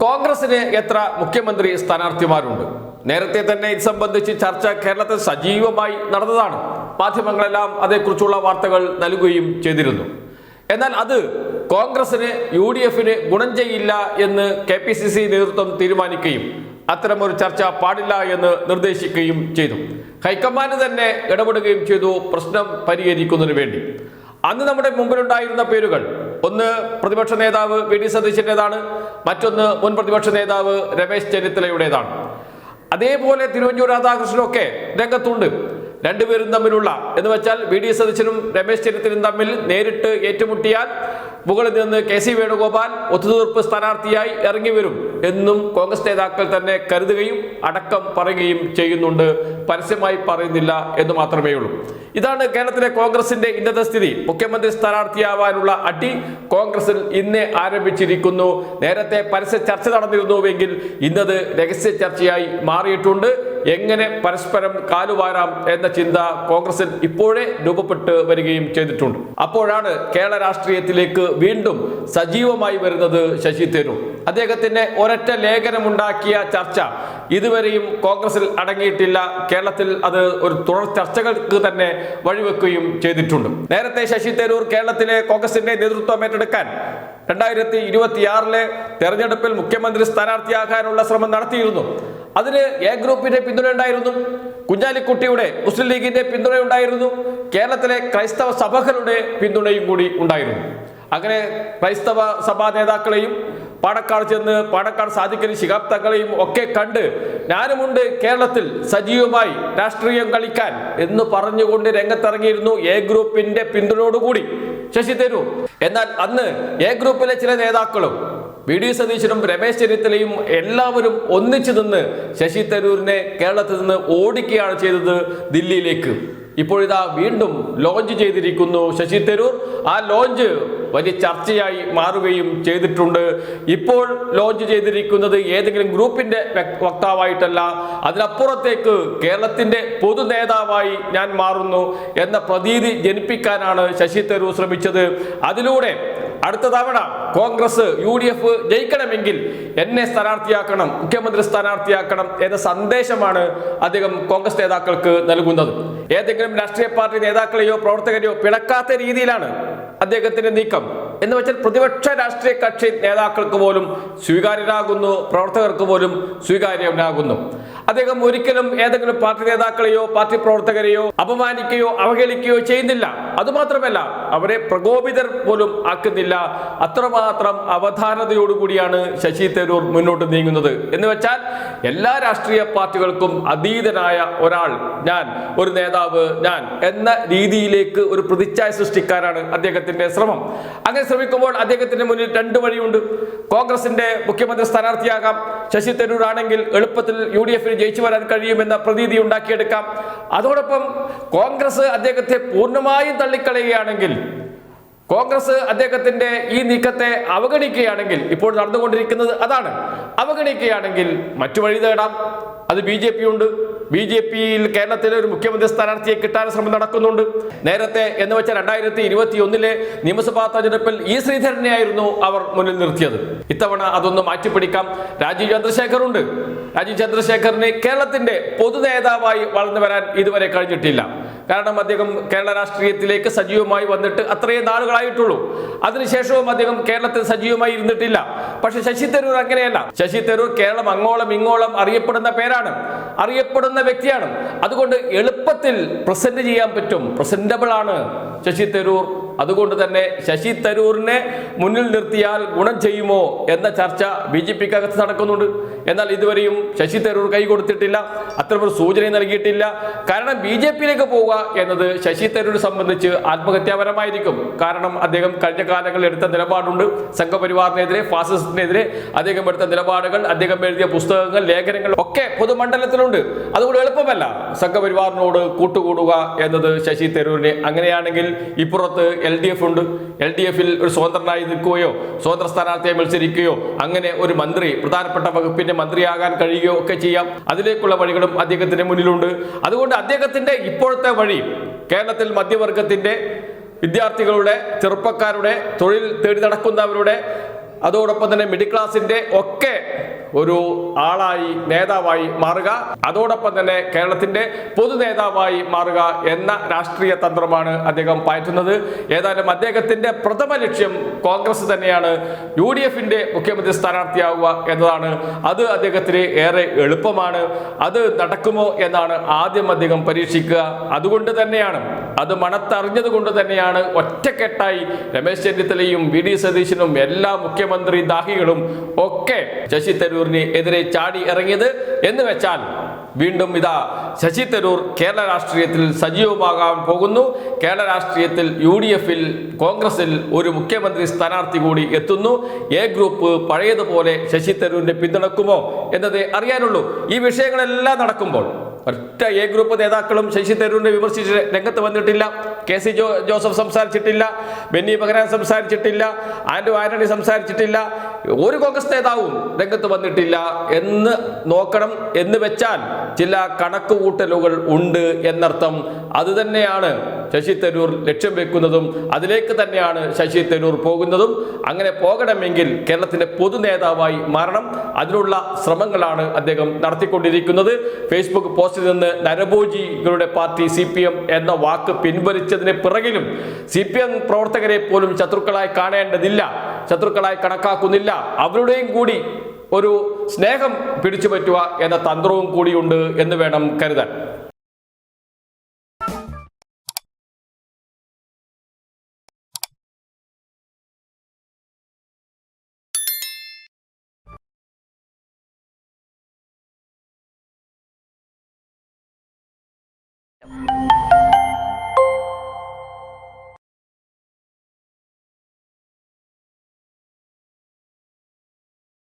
കോൺഗ്രസിന് എത്ര മുഖ്യമന്ത്രി സ്ഥാനാർത്ഥിമാരുണ്ട്? നേരത്തെ തന്നെ ഇത് സംബന്ധിച്ച് ചർച്ച കേരളത്തിൽ സജീവമായി നടന്നതാണ്. മാധ്യമങ്ങളെല്ലാം അതേക്കുറിച്ചുള്ള വാർത്തകൾ നൽകുകയും ചെയ്തിരുന്നു. എന്നാൽ അത് കോൺഗ്രസിന് UDFന് ഗുണം ചെയ്യില്ല എന്ന് KPCC നേതൃത്വം തീരുമാനിക്കുകയും അത്തരമൊരു ചർച്ച പാടില്ല എന്ന് നിർദ്ദേശിക്കുകയും ചെയ്തു. ഹൈക്കമാൻഡ് തന്നെ ഇടപെടുകയും ചെയ്തു പ്രശ്നം പരിഹരിക്കുന്നതിന് വേണ്ടി. അന്ന് നമ്മുടെ മുമ്പിലുണ്ടായിരുന്ന പേരുകൾ, ഒന്ന് പ്രതിപക്ഷ നേതാവ് VD സതീശൻ്റെതാണ്, മറ്റൊന്ന് മുൻ പ്രതിപക്ഷ നേതാവ് രമേശ് ചെന്നിത്തലയുടേതാണ്. അതേപോലെ തിരുവഞ്ചൂർ രാധാകൃഷ്ണനൊക്കെ രംഗത്തുണ്ട്. രണ്ടുപേരും തമ്മിലുള്ള എന്ന് വെച്ചാൽ VD സതീശനും രമേശ് ചെന്നിത്തലയും തമ്മിൽ നേരിട്ട് ഏറ്റുമുട്ടിയാൽ മുകളിൽ നിന്ന് KC വേണുഗോപാൽ ഒത്തുതീർപ്പ് സ്ഥാനാർത്ഥിയായി ഇറങ്ങി വരും എന്നും കോൺഗ്രസ് നേതാക്കൾ തന്നെ കരുതുകയും അടക്കം പറയുകയും ചെയ്യുന്നുണ്ട്. പരസ്യമായി പറയുന്നില്ല എന്ന് മാത്രമേ ഉള്ളൂ. ഇതാണ് കേരളത്തിലെ കോൺഗ്രസിന്റെ ഇന്നത്തെ സ്ഥിതി. മുഖ്യമന്ത്രി സ്ഥാനാർത്ഥിയാവാനുള്ള അടി കോൺഗ്രസിൽ ഇന്നേ ആരംഭിച്ചിരിക്കുന്നു. നേരത്തെ പരസ്യ ചർച്ച നടന്നിരുന്നുവെങ്കിൽ ഇന്നത് രഹസ്യ ചർച്ചയായി മാറിയിട്ടുണ്ട്. എങ്ങനെ പരസ്പരം കാലുവാരാം എന്ന ചിന്ത കോൺഗ്രസിൽ ഇപ്പോഴേ രൂപപ്പെട്ട് വരികയും ചെയ്തിട്ടുണ്ട്. അപ്പോഴാണ് കേരള രാഷ്ട്രീയത്തിലേക്ക് വീണ്ടും സജീവമായി വരുന്നത് ശശി തരൂർ. അദ്ദേഹത്തിന്റെ ഒരൊറ്റ ലേഖനമുണ്ടാക്കിയ ചർച്ച ഇതുവരെയും കോൺഗ്രസിൽ അടങ്ങിയിട്ടില്ല. കേരളത്തിൽ അത് ഒരു തുടർ ചർച്ചകൾക്ക് തന്നെ വഴിവെക്കുകയും ചെയ്തിട്ടുണ്ട്. നേരത്തെ ശശി തരൂർ കേരളത്തിലെ കോൺഗ്രസിന്റെ നേതൃത്വം ഏറ്റെടുക്കാൻ 2026 തെരഞ്ഞെടുപ്പിൽ മുഖ്യമന്ത്രി സ്ഥാനാർത്ഥിയാകാനുള്ള ശ്രമം നടത്തിയിരുന്നു. അതിന് A ഗ്രൂപ്പിന്റെ പിന്തുണ ഉണ്ടായിരുന്നു, കുഞ്ഞാലിക്കുട്ടിയുടെ മുസ്ലിം ലീഗിന്റെ പിന്തുണ ഉണ്ടായിരുന്നു, കേരളത്തിലെ ക്രൈസ്തവ സഭകളുടെ പിന്തുണയും കൂടി ഉണ്ടായിരുന്നു. അങ്ങനെ ക്രൈസ്തവ സഭാ നേതാക്കളെയും പാണക്കാട് ചെന്ന് പാണക്കാട് സാദിഖലി ശിഹാബ് തങ്ങളെയും ഒക്കെ കണ്ട് ഞാനുമുണ്ട് കേരളത്തിൽ സജീവമായി രാഷ്ട്രീയം കളിക്കാൻ എന്ന് പറഞ്ഞുകൊണ്ട് രംഗത്തിറങ്ങിയിരുന്നു A ഗ്രൂപ്പിന്റെ പിന്തുണയോടുകൂടി ശശി തരൂർ. എന്നാൽ അന്ന് A ഗ്രൂപ്പിലെ ചില നേതാക്കളും VD സതീശനും രമേശ് ചെന്നിത്തലയും എല്ലാവരും ഒന്നിച്ചു നിന്ന് ശശി തരൂരിനെ കേരളത്തിൽ നിന്ന് ഓടിക്കുകയാണ് ചെയ്തത് ദില്ലിയിലേക്ക്. ഇപ്പോഴിതാ വീണ്ടും ലോഞ്ച് ചെയ്തിരിക്കുന്നു ശശി തരൂർ. ആ ലോഞ്ച് വലിയ ചർച്ചയായി മാറുകയും ചെയ്തിട്ടുണ്ട്. ഇപ്പോൾ ലോഞ്ച് ചെയ്തിരിക്കുന്നത് ഏതെങ്കിലും ഗ്രൂപ്പിന്റെ വക്താവായിട്ടല്ല, അതിനപ്പുറത്തേക്ക് കേരളത്തിന്റെ പൊതു നേതാവായി ഞാൻ മാറുന്നു എന്ന പ്രതീതി ജനിപ്പിക്കാനാണ് ശശി തരൂർ ശ്രമിച്ചത്. അതിലൂടെ അടുത്ത തവണ കോൺഗ്രസ് UDF ജയിക്കണമെങ്കിൽ എന്നെ സ്ഥാനാർത്ഥിയാക്കണം, മുഖ്യമന്ത്രി സ്ഥാനാർത്ഥിയാക്കണം എന്ന സന്ദേശമാണ് അദ്ദേഹം കോൺഗ്രസ് നേതാക്കൾക്ക് നൽകുന്നത്. ഏതെങ്കിലും രാഷ്ട്രീയ പാർട്ടി നേതാക്കളെയോ പ്രവർത്തകരെയോ പിണക്കാത്ത രീതിയിലാണ് അദ്ദേഹത്തിന്റെ നീക്കം. എന്ന് വെച്ചാൽ പ്രതിപക്ഷ രാഷ്ട്രീയ കക്ഷി നേതാക്കൾക്ക് പോലും സ്വീകാര്യനാകുന്നു, പ്രവർത്തകർക്ക് പോലും സ്വീകാര്യനാകുന്നു. അദ്ദേഹം ഒരിക്കലും ഏതെങ്കിലും പാർട്ടി നേതാക്കളെയോ പാർട്ടി പ്രവർത്തകരെയോ അപമാനിക്കുകയോ അവഹേളിക്കുകയോ ചെയ്യുന്നില്ല. അതുമാത്രമല്ല, അവരെ പ്രകോപിതർ പോലും ആക്കുന്നില്ല. അത്രമാത്രം അവധാനതയോടുകൂടിയാണ് ശശി തരൂർ മുന്നോട്ട് നീങ്ങുന്നത്. എന്ന് വെച്ചാൽ എല്ലാ രാഷ്ട്രീയ പാർട്ടികൾക്കും അതീതനായ ഒരാൾ ഞാൻ, ഒരു നേതാവ് ഞാൻ എന്ന രീതിയിലേക്ക് ഒരു പ്രതിച്ഛായ സൃഷ്ടിക്കാനാണ് അദ്ദേഹത്തിന്റെ ശ്രമം. അങ്ങനെ ശ്രമിക്കുമ്പോൾ അദ്ദേഹത്തിന്റെ മുന്നിൽ രണ്ട് വഴിയുണ്ട്. കോൺഗ്രസിന്റെ മുഖ്യമന്ത്രി സ്ഥാനാർത്ഥിയാകാം. ശശി തരൂർ ആണെങ്കിൽ എളുപ്പത്തിൽ UDFന് ജയിച്ചു വരാൻ കഴിയുമെന്ന പ്രതീതി ഉണ്ടാക്കിയെടുക്കാം. അതോടൊപ്പം കോൺഗ്രസ് അദ്ദേഹത്തെ പൂർണ്ണമായും തള്ളിക്കളയുകയാണെങ്കിൽ, കോൺഗ്രസ് അദ്ദേഹത്തിന്റെ ഈ നീക്കത്തെ അവഗണിക്കുകയാണെങ്കിൽ, ഇപ്പോൾ നടന്നുകൊണ്ടിരിക്കുന്നത് അതാണ്, അവഗണിക്കുകയാണെങ്കിൽ മറ്റു വഴി തേടാം. അത് BJP ഉണ്ട്. BJPയിൽ കേരളത്തിലെ ഒരു മുഖ്യമന്ത്രി സ്ഥാനാർത്ഥിയെ കിട്ടാൻ ശ്രമം നടക്കുന്നുണ്ട്. നേരത്തെ എന്ന് വെച്ചാൽ 2021 നിയമസഭാ തെരഞ്ഞെടുപ്പിൽ ശ്രീധരനെയായിരുന്നു അവർ മുന്നിൽ നിർത്തിയത്. ഇത്തവണ അതൊന്ന് മാറ്റിപ്പിടിക്കാം. രാജീവ് ചന്ദ്രശേഖർ ഉണ്ട്. രാജീവ് ചന്ദ്രശേഖറിന് കേരളത്തിന്റെ പൊതു നേതാവായി വളർന്നു വരാൻ ഇതുവരെ കഴിഞ്ഞിട്ടില്ല. കാരണം അദ്ദേഹം കേരള രാഷ്ട്രീയത്തിലേക്ക് സജീവമായി വന്നിട്ട് അത്രയും നാളുകളായിട്ടുള്ളൂ. അതിനുശേഷവും അദ്ദേഹം കേരളത്തിൽ സജീവമായി ഇരുന്നിട്ടില്ല. പക്ഷെ ശശി തരൂർ അങ്ങനെയല്ല. ശശി തരൂർ കേരളം അങ്ങോളം ഇങ്ങോളം അറിയപ്പെടുന്ന പേരാണ്, അറിയപ്പെടുന്ന വ്യക്തിയാണ്. അതുകൊണ്ട് എളുപ്പത്തിൽ പ്രസന്റ് ചെയ്യാൻ പറ്റും. പ്രസന്റബിൾ ആണ് ശശി തരൂർ. അതുകൊണ്ട് തന്നെ ശശി തരൂരിനെ മുന്നിൽ നിർത്തിയാൽ ഗുണം ചെയ്യുമോ എന്ന ചർച്ച BJPക്കകത്ത് നടക്കുന്നുണ്ട്. എന്നാൽ ഇതുവരെയും ശശി തരൂർ കൈ കൊടുത്തിട്ടില്ല, അത്തരമൊരു സൂചന നൽകിയിട്ടില്ല. കാരണം BJPയിലേക്ക് പോവുക എന്നത് ശശി തരൂരിനെ സംബന്ധിച്ച് ആത്മഹത്യാപരമായിരിക്കും. കാരണം അദ്ദേഹം കഴിഞ്ഞ കാലങ്ങളിൽ എടുത്ത നിലപാടുണ്ട്. സംഘപരിവാറിനെതിരെ, ഫാസിസത്തിനെതിരെ അദ്ദേഹം എടുത്ത നിലപാടുകൾ, അദ്ദേഹം എഴുതിയ പുസ്തകങ്ങൾ, ലേഖനങ്ങൾ ഒക്കെ പൊതുമണ്ഡലത്തിലുണ്ട്. അതുകൊണ്ട് എളുപ്പമല്ല സംഘപരിവാറിനോട് കൂട്ടുകൂടുക എന്നത് ശശി തരൂരിന്. അങ്ങനെയാണെങ്കിൽ ഇപ്പുറത്ത് LDF ഉണ്ട്. LDFൽ ഒരു സ്വതന്ത്രനായി നിൽക്കുകയോ സ്വതന്ത്ര സ്ഥാനാർത്ഥിയെ മത്സരിക്കുകയോ അങ്ങനെ ഒരു മന്ത്രി, പ്രധാനപ്പെട്ട വകുപ്പിന്റെ മന്ത്രിയാകാൻ കഴിയുകയോ ഒക്കെ ചെയ്യാം. അതിലേക്കുള്ള വഴികളും അദ്ദേഹത്തിന്റെ മുന്നിലുണ്ട്. അതുകൊണ്ട് അദ്ദേഹത്തിന്റെ ഇപ്പോഴത്തെ വഴി കേരളത്തിൽ മധ്യവർഗത്തിന്റെ, വിദ്യാർത്ഥികളുടെ, ചെറുപ്പക്കാരുടെ, തൊഴിൽ തേടി നടക്കുന്നവരുടെ അതോടൊപ്പം തന്നെ മിഡിൽ ക്ലാസിന്റെ ഒക്കെ ഒരു ആളായി നേതാവായി മാറുക, അതോടൊപ്പം തന്നെ കേരളത്തിന്റെ പൊതു നേതാവായി മാറുക എന്ന രാഷ്ട്രീയ തന്ത്രമാണ് അദ്ദേഹം പയറ്റുന്നത്. ഏതായാലും അദ്ദേഹത്തിന്റെ പ്രഥമ ലക്ഷ്യം കോൺഗ്രസ് തന്നെയാണ്, UDFന്റെ മുഖ്യമന്ത്രി സ്ഥാനാർത്ഥിയാവുക എന്നതാണ്. അത് അദ്ദേഹത്തിന് ഏറെ എളുപ്പമാണ്. അത് നടക്കുമോ എന്നാണ് ആദ്യം അദ്ദേഹം പരീക്ഷിക്കുക. അതുകൊണ്ട് തന്നെയാണ്, അത് മണത്തറിഞ്ഞത് കൊണ്ട് തന്നെയാണ് ഒറ്റക്കെട്ടായി രമേശ് ചെന്നിത്തലയും VD സതീശനും എല്ലാ മുഖ്യമന്ത്രി ദാഹികളും ഒക്കെ ശശി തരൂരിന് എതിരെ ചാടി ഇറങ്ങിയത്. എന്ന് വെച്ചാൽ വീണ്ടും ഇതാ ശശി തരൂർ കേരള രാഷ്ട്രീയത്തിൽ സജീവമാകാൻ പോകുന്നു. കേരള രാഷ്ട്രീയത്തിൽ UDFൽ കോൺഗ്രസിൽ ഒരു മുഖ്യമന്ത്രി സ്ഥാനാർത്ഥി കൂടി എത്തുന്നു. എ ഗ്രൂപ്പ് പഴയതുപോലെ ശശി തരൂരിനെ പിന്തുണക്കുമോ എന്നത് അറിയാനുള്ളൂ. ഈ വിഷയങ്ങളെല്ലാം നടക്കുമ്പോൾ ഒറ്റ എ ഗ്രൂപ്പ് നേതാക്കളും ശശി തരൂരിനെ വിമർശിച്ച് രംഗത്ത് വന്നിട്ടില്ല. KC ജോസഫ് സംസാരിച്ചിട്ടില്ല, ബെന്നി ബെഹനാൻ സംസാരിച്ചിട്ടില്ല, ആന്റണി സംസാരിച്ചിട്ടില്ല, ഒരു കോൺഗ്രസ് നേതാവും രംഗത്ത് വന്നിട്ടില്ല എന്ന് നോക്കണം. എന്ന് വെച്ചാൽ ചില കണക്കുകൂട്ടലുകൾ ഉണ്ട് എന്നർത്ഥം. അത് തന്നെയാണ് ശശി തരൂർ ലക്ഷ്യം വെക്കുന്നതും അതിലേക്ക് തന്നെയാണ് ശശി തരൂർ പോകുന്നതും. അങ്ങനെ പോകണമെങ്കിൽ കേരളത്തിന്റെ പൊതു നേതാവായി മാറണം. അതിനുള്ള ശ്രമങ്ങളാണ് അദ്ദേഹം നടത്തിക്കൊണ്ടിരിക്കുന്നത്. ഫേസ്ബുക്ക് പോസ്റ്റിൽ നിന്ന് നരഭോജികളുടെ പാർട്ടി CPM എന്ന വാക്ക് പിൻവലിച്ചതിന് പിറകിലും CPM പ്രവർത്തകരെ പോലും ശത്രുക്കളായി കാണേണ്ടതില്ല, ശത്രുക്കളായി കണക്കാക്കുന്നില്ല, അവരുടെയും കൂടി ഒരു സ്നേഹം പിടിച്ചുപറ്റുക എന്ന തന്ത്രവും കൂടിയുണ്ട് എന്ന് വേണം കരുതാൻ.